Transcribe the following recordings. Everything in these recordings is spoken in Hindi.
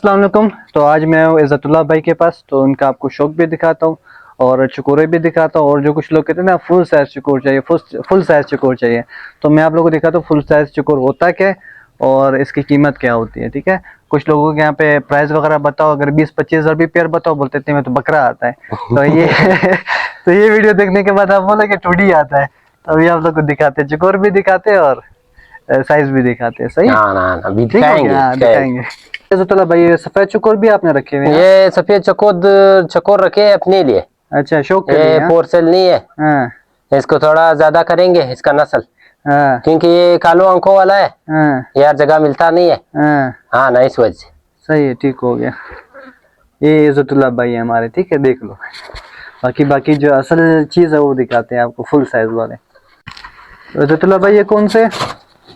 अस्सलाम वालेकुम। तो आज मैं हूँ इज़्ज़तुल्लाह भाई के पास, तो उनका आपको शौक भी दिखाता हूँ और चकोरे भी दिखाता हूँ। और जो कुछ लोग कहते हैं ना फुल साइज चकोर चाहिए, फुल साइज चकोर चाहिए, तो मैं आप लोगों को दिखाता हूँ फुल साइज चकोर होता क्या है और इसकी कीमत क्या होती है। ठीक है, कुछ लोगों के यहाँ पे प्राइस वगैरह बताओ, अगर 20-25 हज़ार भी पेयर बताओ, बोलते थे मैं तो बकरा आता है। तो ये तो ये वीडियो देखने के बाद आप बोले कि टूडी आता है, तो अभी आप लोग को दिखाते हैं, चकोर भी दिखाते हैं और साइज भी दिखाते हैं। सही है, हाँ ना अभी ठीक हो गया। दिखाएंगे हाँ दिखाएंगे। दिखाएंगे। तो भाई ये सफेद चकोर भी आपने रखे हुए हैं? हाँ? ये सफेद चकोर रखे हैं अपने लिए। अच्छा, शौक के लिए। ये हाँ पोर्सल नहीं है। हाँ इसको थोड़ा ज्यादा करेंगे इसका नस्ल, हाँ क्योंकि ये कालो अंकों वाला है, हाँ यार जगह मिलता नहीं है। हाँ, हाँ ना इस वजह से। सही है, ठीक हो गया। ये इज़्ज़तुल्लाह भाई है हमारे, ठीक है, देख लो। बाकी बाकी जो असल चीज़ है वो दिखाते हैं आपको, फुल साइज वाले। तो इज़्ज़तुल्लाह भाई ये कौन से?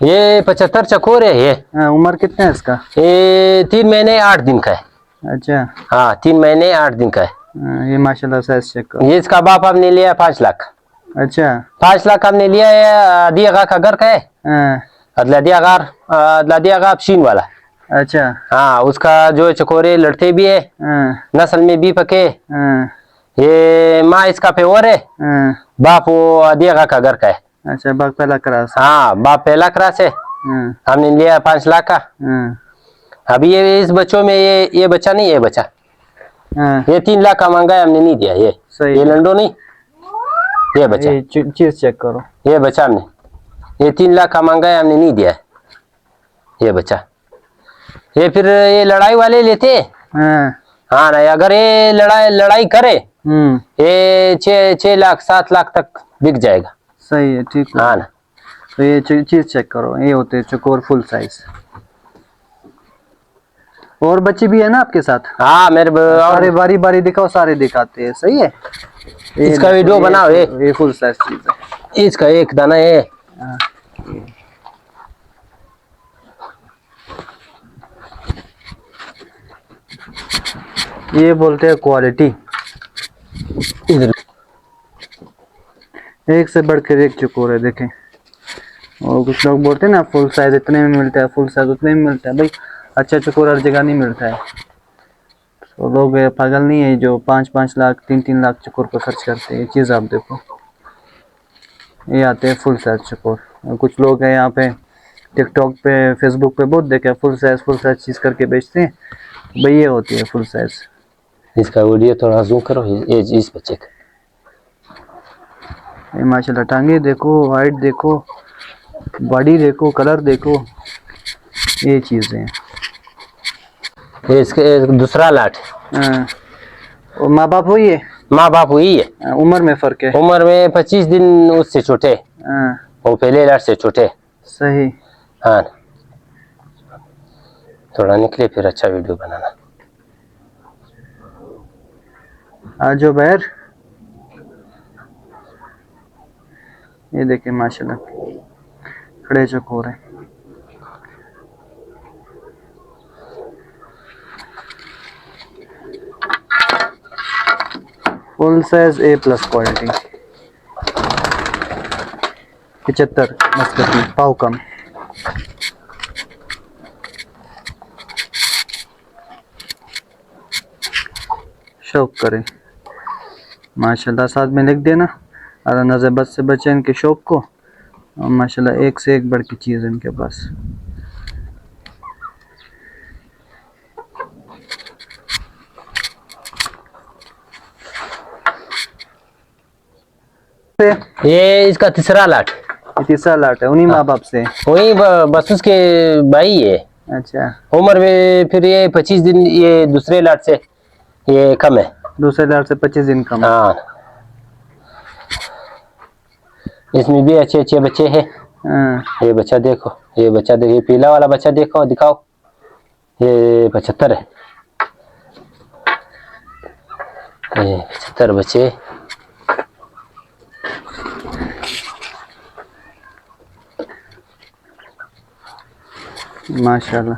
ये 75 चकोर है ये। हाँ, उम्र कितना है इसका? ये 3 महीने 8 दिन का है। अच्छा। हाँ 3 महीने 8 दिन का है। हाँ, ये माशाल्लाह साइज चेक करो। ये इसका बाप हमने लिया 5 लाख। अच्छा। 5 लाख हमने लिया है। दिया का घर का है। हाँ। अदला दिया पशीन वाला। अच्छा। हाँ उसका जो चकोरे लड़ते भी है, हाँ नस्ल में भी पके। हाँ ये माँ इसका प्योर है, हाँ। बाप वो अदिया का घर का है। अच्छा, बाग पहला क्रास है। हाँ बाप पहला क्रास है। हाँ हमने लिया 5 लाख का। हाँ अभी ये इस बच्चों में ये बच्चा नहीं, ये बच्चा हाँ, ये 3 लाख का मांगा है, हमने नहीं दिया। सही ये है। लंडो नहीं, ये बच्चा, ये चीज चेक करो। ये बच्चा हमने, ये 3 लाख का मांगा है, हमने नहीं दिया है ये बच्चा। ये फिर ये लड़ाई वाले लेते हैं। हाँ। हाँ ना, अगर ये लड़ाई करे ये 6-7 लाख तक बिक जाएगा। सही है, ठीक हो हाँ गया। ना। तो ये चीज चेक करो, ये होते हैं चकोर फुल साइज। और बच्चे भी है ना आपके साथ? हाँ मेरे और सारे बारी बारी दिखाओ, सारे दिखाते हैं। सही है, ये इसका देखो, वीडियो बनाओ। ये फुल साइज चीज है। इसका एक दाना है। हाँ, ये बोलते हैं क्वालिटी। इधर एक से बढ़कर एक चकोर है, देखें। और कुछ लोग बोलते हैं ना फुल साइज इतने में मिलता है, फुल साइज उतने में मिलता है। भाई अच्छा चकोर हर जगह नहीं मिलता है। तो लोग पागल नहीं है जो 5-5 लाख 3-3 लाख चकोर पर खर्च करते हैं। ये चीज़ आप देखो, ये आते हैं फुल साइज चकोर। और कुछ लोग हैं यहाँ पे टिकटॉक पे फेसबुक पे बहुत देखे फुल साइज चीज़ करके बेचते हैं। भाई ये होती है फुल साइज। इसका वीडियो थोड़ा जूम करो, ये इस बच्चे का। ये माशाल्लाह टांगे देखो, हाइट देखो, बॉडी देखो, कलर देखो, ये चीज़ें हैं। ये इसके दूसरा लाट। हाँ, और माँ बाप वही है? माँ बाप हुई है। उम्र में फ़र्क है? उम्र में 25 दिन उससे छोटे। हाँ, वो पहले लाट से छोटे। सही। हाँ थोड़ा निकले फिर अच्छा वीडियो बनाना। आज जो बैर, ये देखे माशाल्लाह खड़े चकोर है। Full size A+ quality. 75 मस्कटी पाव कम। शौक करें माशाल्लाह, साथ में लिख देना और नज़र बद से बचे इनके शौक को। और माशाल्लाह एक से एक बढ़ की चीज़ है इनके पास। ये इसका तीसरा लाट। ये तीसरा लाट है, उन्हीं माँ बाप से? वही बस उसके भाई है। अच्छा, उम्र में फिर ये 25 दिन ये दूसरे लाट से ये कम है। दूसरे लाट से 25 दिन कम है। हाँ इसमें भी अच्छे अच्छे बच्चे हैं। हाँ, ये बच्चा देखो, ये बच्चा देखो, ये पीला वाला बच्चा देखो, दिखाओ। ये 75 है। ये 75 बच्चे। माशाल्लाह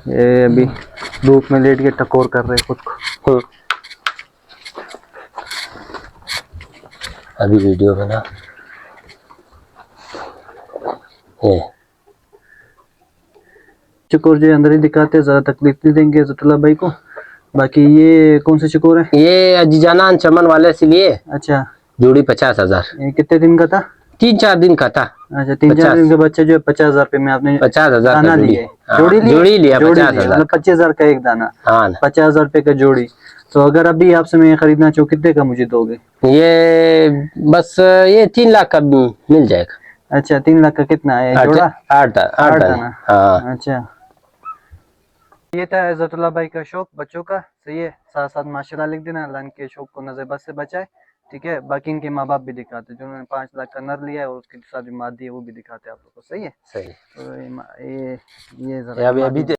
ये अभी धूप में लेट के टकोर कर रहे खुद को। अभी वीडियो बना ये चकोर जो है अंदर ही दिखाते हैं, ज़्यादा तकलीफ नहीं देंगे इज़्ज़तुल्लाह भाई को। बाकी ये कौन से चकोर है? ये अजीजाना चमन वाले से लिए अच्छा, जोड़ी 50,000। ये कितने दिन का था? 3-4 दिन का था। अच्छा, 3-4 दिन का बच्चा जो है 50,000 रुपये में आपने 50,000 दाना का जोड़ी। लिए? हाँ, जोड़ी जोड़ी लिया जोड़ी 50,000 मतलब 25,000 का एक दाना, हाँ ना। 50,000 रुपये का जोड़ी। तो अगर अभी आपसे मैं खरीदना चाहूँ कितने का मुझे दोगे? ये बस ये 3 लाख का मिल जाएगा। अच्छा, 3 लाख का कितना है जोड़ा? 8 8 दाना। दाना। हाँ अच्छा, ये था इज़्ज़तुल्लाह भाई का शौक बच्चों का। सही है, साथ साथ माशाल्लाह लिख देना, अल्लाह इनके शौक को नज़रबद से बचाए। ठीक है, बाकी इनके माँ बाप भी दिखाते हैं, जिन्होंने 5 लाख का नर लिया है और उसके साथ भी मादी है वो भी दिखाते हैं आप लोग को। सही है, सही। तो ये जरा अभी मादी है।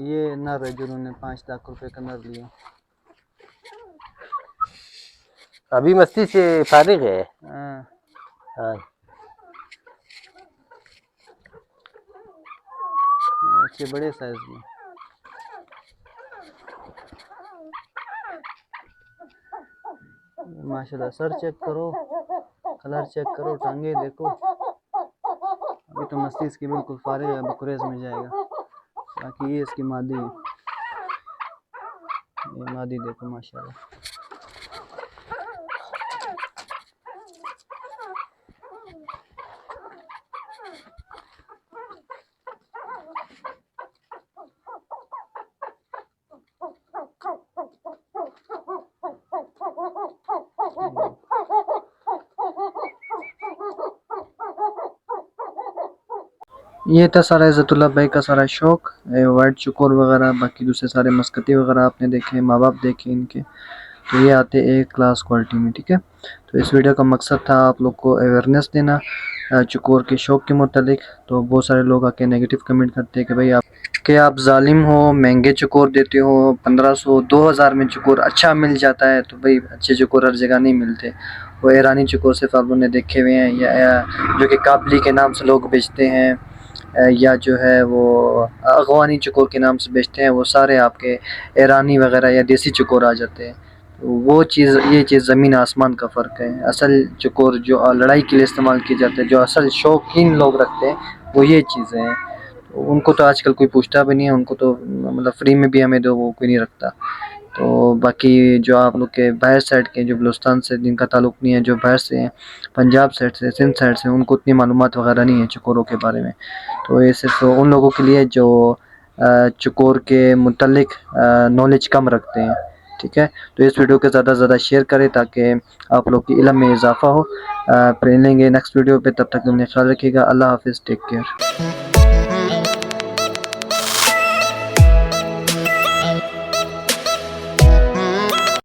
ये नर है जिन्होंने 5 लाख रुपए का नर लिया। अभी मस्ती से फारिग है। हाँ, हाँ अच्छे बड़े साइज में। माशाल्लाह, सर चेक करो, कलर चेक करो, टांगे देखो। अभी तो मस्ती इसकी बिल्कुल फारिग है, बकरेज में जाएगा। बाकी ये इसकी मादी है, ये मादी देखो माशाल्लाह। ये था सारा इज़्ज़तुल्लाह भाई का सारा शौक, वाइट चकोर वगैरह, बाकी दूसरे सारे मस्कती वगैरह आपने देखे, माँ बाप देखे इनके। तो ये आते एक क्लास क्वालिटी में। ठीक है, तो इस वीडियो का मकसद था आप लोग को अवेयरनेस देना चकोर के शौक के मुतालिक। तो बहुत सारे लोग आके नेगेटिव कमेंट करते हैं कि आप जालिम हो, महंगे चकोर देते हो, 1500-2000 में चकोर अच्छा मिल जाता है। तो भाई अच्छे चकोर हर जगह नहीं मिलते, वो ईरानी चकोर सिर्फ आप लोगों ने देखे हुए हैं, या जो कि काबली के नाम से लोग बेचते हैं, या जो है वो अगवानी चकोर के नाम से बेचते हैं, वो सारे आपके ईरानी वगैरह या देसी चकोर आ जाते हैं। तो वो चीज़, ये चीज़ ज़मीन आसमान का फ़र्क है। असल चकोर जो लड़ाई के लिए इस्तेमाल किए जाते हैं, जो असल शौकीन लोग रखते हैं, वो ये चीज़ें हैं। तो उनको तो आजकल कोई पूछता भी नहीं है, उनको तो मतलब फ्री में भी हमें दो वो कोई नहीं रखता। तो बाकी जो आप लोग के बाहर साइड के, जो बलूचिस्तान से जिनका ताल्लुक़ नहीं है, जो बाहर से हैं, पंजाब साइड से, सिंध साइड से, उनको उतनी मालूमात वगैरह नहीं है चकोरों के बारे में। तो ये सिर्फ उन लोगों के लिए जो चकोर के मुतल्लिक नॉलेज कम रखते हैं। ठीक है, तो इस वीडियो को ज़्यादा से ज़्यादा शेयर करें ताकि आप लोग की इल्म में इजाफ़ा हो। फिर मिलेंगे नेक्स्ट वीडियो पे, तब तक अपने ख्याल रखिएगा। अल्लाह हाफिज़, टेक केयर।